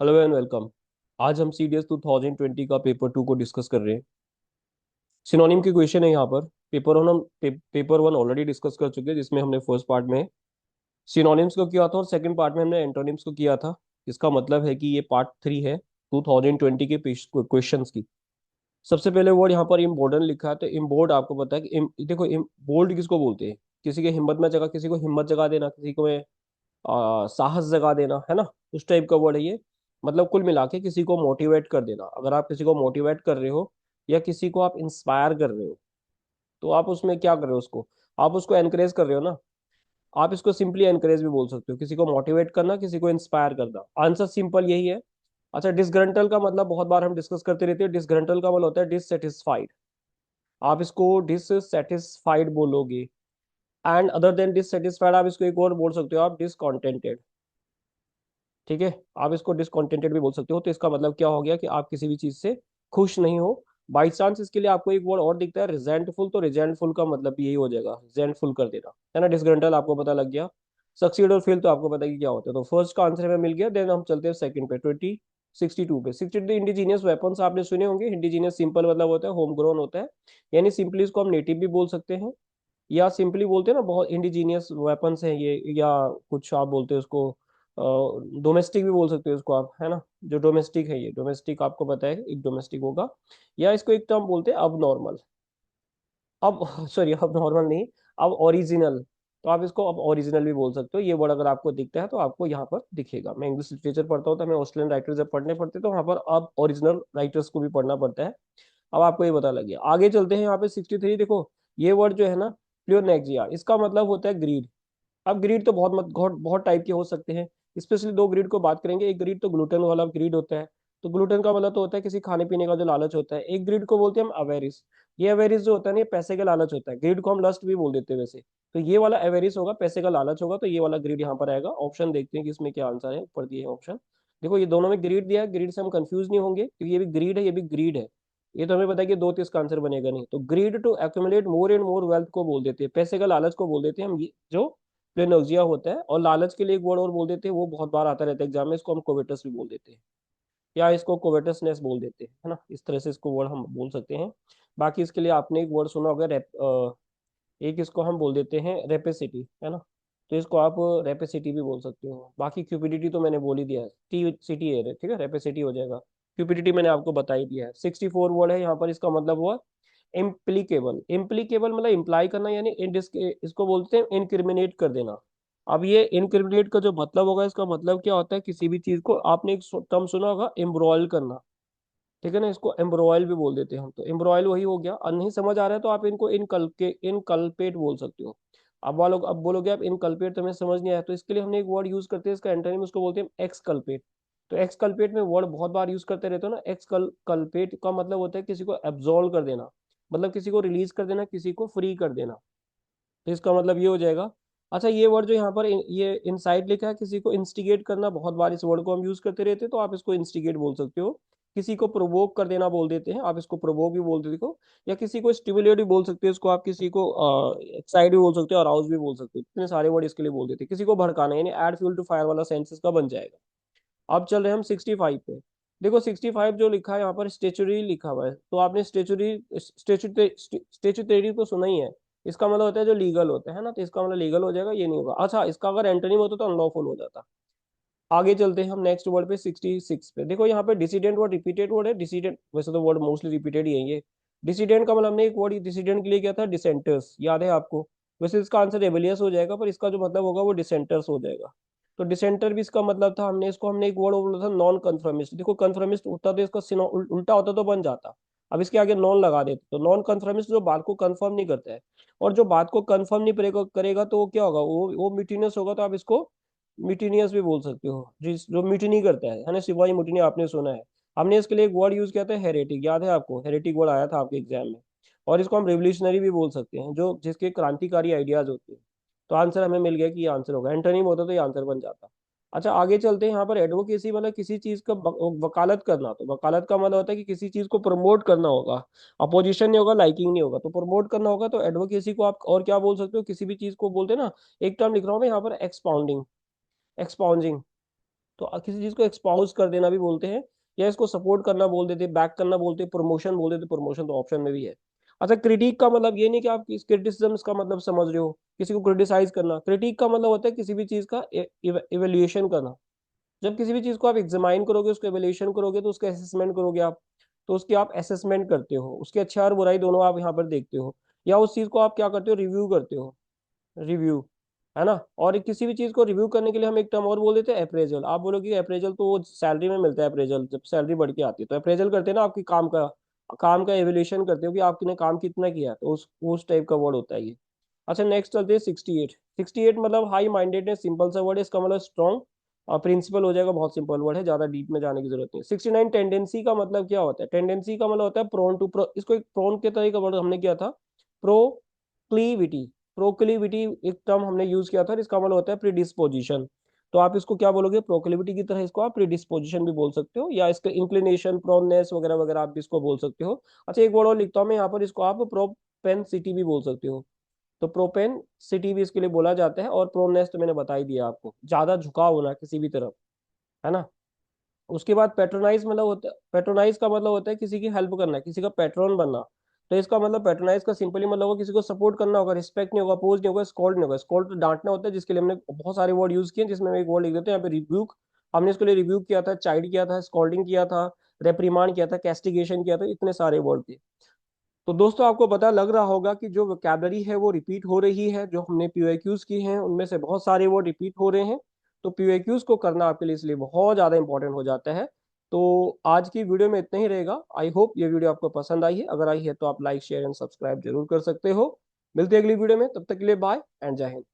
Hello and welcome. आज हम CDS 2020 का पेपर 2 को डिस्कस कर रहे हैं। सिनोनिम के क्वेश्चन है यहाँ पर। पेपर 1 ऑलरेडी डिस्कस कर चुके हैं, जिसमें हमने फर्स्ट पार्ट में सिनोनिम्स को किया था और सेकंड पार्ट में हमने एंटोनिम्स को किया था। इसका मतलब है कि ये पार्ट 3 है 2020 के क्वेश्चंस की। सबसे पहले वर्ड यहाँ पर इम्बोर्डन लिखा है, तो इम्बोर्ड आपको पता है कि देखो बोल्ड किसको बोलते हैं? किसी के हिम्मत में जगह, किसी को हिम्मत जगा देना, किसी को साहस जगा देना, है ना। उस टाइप का वर्ड है ये। मतलब कुल मिला के किसी को मोटिवेट कर देना। अगर आप किसी को मोटिवेट कर रहे हो या किसी को आप इंस्पायर कर रहे हो, तो आप उसमें क्या कर रहे हो? उसको आप उसको एनकरेज कर रहे हो ना। आप इसको सिंपली एनकरेज भी बोल सकते हो, किसी को मोटिवेट करना, किसी को इंस्पायर करना। आंसर सिंपल यही है। अच्छा, डिसग्रंटल का मतलब बहुत बार हम डिस्कस करते रहते हैं। डिसग्रंटल का मतलब होता है डिससेटिस्फाइड। आप इसको डिससेटिस्फाइड बोलोगे। एंड अदर देन डिससेटिस्फाइड आप इसको एक और बोल सकते हो, आप डिसकॉन्टेंटेड। ठीक है। आप इसको डिसकॉन्टेंटेड भी बोल सकते हो। तो इसका मतलब क्या हो गया कि आप किसी भी चीज से खुश नहीं हो। बाई चांस इसके लिए आपको एक वर्ड और दिखता है रिजेंटफुल, तो रिजेंटफुल का मतलब भी यही हो जाएगा, रिजेंटफुल कर देना, है ना। डिसग्रंटल आपको पता लग गया। सक्सीड और फेल तो आपको पता है कि क्या होता है। तो फर्स्ट का आंसर हमें मिल गया। देन हम चलते हैं सेकंड पे, 62 पे। 62 इंडिजीनियस वेपन्स आपने सुने होंगे। इंडिजीनियस सिंपल मतलब होता है होम ग्रोन होता है। यानी सिंपली इसको हम नेटिव भी बोल सकते हैं, या सिंपली बोलते हैं ना बहुत इंडिजीनियस वेपन्स हैं ये, या कुछ आप बोलते हैं उसको डोमेस्टिक भी बोल सकते हो इसको आप, है ना। जो डोमेस्टिक है, ये डोमेस्टिक आपको पता है एक डोमेस्टिक होगा। या इसको एक टर्म बोलते हैं अब नॉर्मल। अब सॉरी, अब नॉर्मल नहीं, अब ओरिजिनल। तो आप इसको अब ओरिजिनल भी बोल सकते हो। ये वर्ड अगर आपको दिखता है तो आपको यहाँ पर दिखेगा। मैं इंग्लिश लिटरेचर पढ़ता हूँ तो हमें ऑस्ट्रेलियन राइटर्स जब पढ़ने पड़ते हैं तो वहाँ पर अब ओरिजिनल राइटर्स को भी पढ़ना पड़ता है। अब आपको ये पता लग गया। आगे चलते हैं यहाँ पे 63। देखो ये वर्ड जो है ना, प्लियोनेक्सिया, इसका मतलब होता है ग्रीड। अब ग्रीड तो बहुत बहुत टाइप के हो सकते हैं। स्पेशली दो ग्रीड को बात करेंगे। एक ग्रीड तो ग्लूटेन वाला ग्रीड होता है। तो ग्लूटेन का मतलब तो होता है किसी खाने पीने का जो लालच होता है। एक ग्रीड को बोलते हैं हम अवेरिस। ये अवेरिस जो होता है ना, ये पैसे का लालच होता है। ग्रीड को हम लस्ट भी बोल देते हैं वैसे। तो ये वाला अवेरिस होगा, पैसे का लालच होगा, तो ये वाला ग्रीड यहाँ पर आएगा। ऑप्शन देखते हैं कि इसमें क्या आंसर है। ऊपर दिए ऑप्शन देखो, ये दोनों में ग्रीड दिया है। ग्रीड से हम कंफ्यूज नहीं होंगे क्योंकि ये भी ग्रीड है, ये भी ग्रीड है। ये तो हमें पता है कि दो तीस का आंसर बनेगा नहीं। तो greed to accumulate more and more wealth को बोल देते हैं, पैसे का लालच को बोल देते हैं हम। ये जो प्लेनोक्सिया होता है। और लालच के लिए एक वर्ड और बोल देते हैं, वो बहुत बार आता रहता है एग्जाम में, इसको हम कोवेटस भी बोल देते हैं, या इसको कोवेटसनेस बोल देते हैं, है ना। इस तरह से इसको वर्ड हम बोल सकते हैं। बाकी इसके लिए आपने एक वर्ड सुना होगा एक इसको हम बोल देते हैं रेपेसिटी, है ना। तो इसको आप रेपेसिटी भी बोल सकते हो। बाकी क्यूपिडिटी तो मैंने बोल ही दिया है, टी सिटी है, ठीक है, रेपेसिटी हो जाएगा। क्यूपिडिटी मैंने आपको बता ही दिया है। 64 वर्ड है यहाँ पर। इसका मतलब हुआ इम्प्लीकेबल। इम्प्लीकेबल मतलब इम्प्लाई करना, यानी इसको बोलते हैं इनक्रिमिनेट कर देना। अब ये इनक्रिमिनेट का जो मतलब होगा, इसका मतलब क्या होता है? किसी भी चीज को आपने एक टर्म सुना होगा, एम्ब्रॉयल करना। ठीक है ना, इसको एम्ब्रॉयल भी बोल देते हैं हम। तो एम्ब्रॉयल वही हो गया। और नहीं समझ आ रहा है तो आप इनको इनकल्पेट बोल सकते हो। अब बोलोगे आप इनकल्पेट, तो हमें समझ नहीं आया, तो इसके लिए हमने एक वर्ड यूज करते हैं, इसका एंटोनिम उसको बोलते हैं एक्सकल्पेट। तो एक्सकल्पेट में वर्ड बहुत बार यूज करते रहते हो ना। एक्सकल्पेट का मतलब होता है किसी को एब्जॉल्व कर देना, मतलब किसी को रिलीज कर देना, किसी को फ्री कर देना। तो इसका मतलब ये हो जाएगा। अच्छा, ये वर्ड जो यहाँ पर ये इनसाइड लिखा है, किसी को इंस्टिगेट करना, बहुत बार इस वर्ड को हम यूज करते रहते हैं, तो आप इसको इंस्टिगेट बोल सकते हो। किसी को प्रोवोक कर देना बोल देते हैं, आप इसको प्रोवोक भी बोल देते हो। या किसी को स्टिमुलेट भी बोल सकते हो इसको आप। किसी को एक्साइट भी बोल सकते हो, अराउज भी बोल सकते हो। इतने सारे वर्ड इसके लिए बोल देते हैं। किसी को भड़काना, यानी एड फ्यूल टू फायर वाला सेंस इसका बन जाएगा। अब चल रहे हैं हम 65 पे। देखो 65 जो लिखा है यहाँ पर, स्टेचुरी लिखा हुआ है। तो आपने स्टेचुटरी तो सुना ही है। इसका मतलब होता है जो लीगल होता है ना। तो इसका मतलब लीगल हो जाएगा, ये नहीं होगा। अच्छा, इसका अगर एंटोनिम होता तो अनलॉफुल हो जाता। आगे चलते हैं हम नेक्स्ट वर्ड पे, 66 पे। देखो यहाँ पे डिसीडेंट वर्ड रिपीटेड वर्ड है। डिसीडेंट वैसे तो वर्ड मोस्टली रिपीटेड ही है ये। डिसीडेंट का मतलब हमने एक वर्ड डिसीडेंट के लिए किया था, डिसेंटर्स, याद है आपको। वैसे इसका आंसर रेबेलियस हो जाएगा, पर इसका जो मतलब होगा वो डिसेंटर्स हो जाएगा। तो डिसेंटर भी इसका मतलब था। हमने एक वर्ड बोला था नॉन कन्फर्मिस्ट। देखो कन्फर्मिस्ट होता तो इसका उल्टा होता तो बन जाता। अब इसके आगे नॉन लगा देते। तो नॉन कन्फर्मिस्ट जो बात को कंफर्म नहीं करता है। और जो बात को कंफर्म नहीं करेगा तो वो क्या होगा? वो म्यूटिनियस होगा। तो आप इसको म्यूटिनियस भी बोल सकते हो, जिस जो म्यूटिनी करता है ना। सिवाय म्यूटिनी आपने सुना है। हमने इसके लिए एक वर्ड यूज किया था, हेरेटिक, याद है आपको? हेरेटिक वर्ड आया था आपके एग्जाम में। और इसको हम रेवोल्यूशनरी भी बोल सकते हैं, जो जिसके क्रांतिकारी आइडियाज होते हैं। तो आंसर हमें मिल गया कि ये आंसर होगा। एंटोनिम होता तो ये आंसर बन जाता। अच्छा, आगे चलते हैं। यहाँ पर एडवोकेसी मतलब किसी चीज का वकालत करना। तो वकालत का मतलब होता है कि किसी चीज को प्रमोट करना होगा। अपोजिशन नहीं होगा, लाइकिंग नहीं होगा, तो प्रमोट करना होगा। तो एडवोकेसी को आप और क्या बोल सकते हो? किसी भी चीज को बोलते हैं ना। एक टर्म लिख रहा हूँ मैं यहाँ पर, एक्सपाउंडिंग, एक्सपाउंजिंग। तो किसी चीज को एक्सपाउज कर देना भी बोलते हैं, या इसको सपोर्ट करना बोल देते, बैक करना बोलते, प्रमोशन बोल देते, प्रमोशन तो ऑप्शन में भी है। अच्छा, क्रिटिक का मतलब ये नहीं कि आप क्रिटिसिज्म का मतलब समझ रहे हो, किसी को क्रिटिसाइज करना। क्रिटिक का मतलब होता है किसी भी चीज का इवेल्युएशन करना। जब किसी भी चीज को आप एग्जामाइन करोगे, उसको एवेल्युएशन करोगे, तो उसका असेसमेंट करोगे आप, तो उसकी आप असेसमेंट करते हो, उसके अच्छा और बुराई दोनों आप यहाँ पर देखते हो। या उस चीज को आप क्या करते हो, रिव्यू करते हो, रिव्यू, है ना। और किसी भी चीज को रिव्यू करने के लिए हम एक टर्म और बोल देते हैं अप्रेजल। आप बोलोगे अप्रेजल तो वो सैलरी में मिलता है, अप्रेजल जब सैलरी बढ़ के आती है तो अप्रेजल करते हैं ना, आपकी काम का एवेल्यूशन करते हो कि आपने काम कितना किया है, तो उस टाइप का वर्ड होता है ये। अच्छा, नेक्स्ट चलते हैं 68। 68 मतलब हाई माइंडेडनेस, सिंपल सा वर्ड है, इसका मतलब स्ट्रॉन्ग और प्रिंसिपल हो जाएगा, बहुत सिंपल वर्ड है, ज्यादा डीप में जाने की जरूरत नहीं। 69 टेंडेंसी का मतलब क्या होता है, टेंडेंसी का मतलब होता है प्रोन टू इसको एक प्रोन के तरह का वर्ड हमने किया था, प्रोक्लीविटी। प्रोक्लिविटी एक टर्म हमने यूज किया था, इसका मतलब होता है प्रीडिस्पोजिशन। तो आप इसको क्या बोलोगे, प्रोक्लिविटी की तरह इसको आप प्रीडिस्पोजिशन भी बोल सकते हो, या इसका इंक्लिनेशन, प्रोननेस वगैरह वगैरह आप भी इसको बोल सकते हो। अच्छा, एक वर्ड और लिखता हूँ मैं यहाँ पर, इसको आप प्रोपेंसिटी भी बोल सकते हो। तो प्रोपेंसिटी भी इसके लिए बोला जाता है, और प्रोननेस तो मैंने बता ही दिया आपको, ज्यादा झुकाव होना किसी भी तरफ, है ना। उसके बाद पेट्रोनाइज मतलब होता है, पेट्रोनाइज का मतलब होता है किसी की हेल्प करना, किसी का पेट्रोन बनना। तो इसका मतलब पेट्रोनाइज का सिंपली मतलब होगा किसी को सपोर्ट करना होगा, रिस्पेक्ट नहीं होगा, अपोज नहीं होगा, स्कॉल्ड नहीं होगा। स्कॉल्ड तो डांटना होता है, जिसके लिए हमने बहुत सारे वर्ड यूज किए, जिसमें हम एक वर्ड लिख देते हैं यहाँ पे, रिब्यूक। हमने इसके लिए रिब्यूक किया था, चाइड किया था, स्कॉल्डिंग किया था, रेप्रीमांड किया था, कैस्टिगेशन किया था, इतने सारे वर्ड थे। तो दोस्तों आपको पता लग रहा होगा कि जो वोकैबलरी है वो रिपीट हो रही है, जो हमने पीओक्यूज की हैं उनमें से बहुत सारे वो रिपीट हो रहे हैं। तो पीओक्यूज को करना आपके लिए इसलिए बहुत ज़्यादा इंपॉर्टेंट हो जाता है। तो आज की वीडियो में इतना ही रहेगा। आई होप ये वीडियो आपको पसंद आई है, अगर आई है तो आप लाइक शेयर एंड सब्सक्राइब जरूर कर सकते हो। मिलते हैं अगली वीडियो में, तब तक के लिए बाय एंड जय हिंद।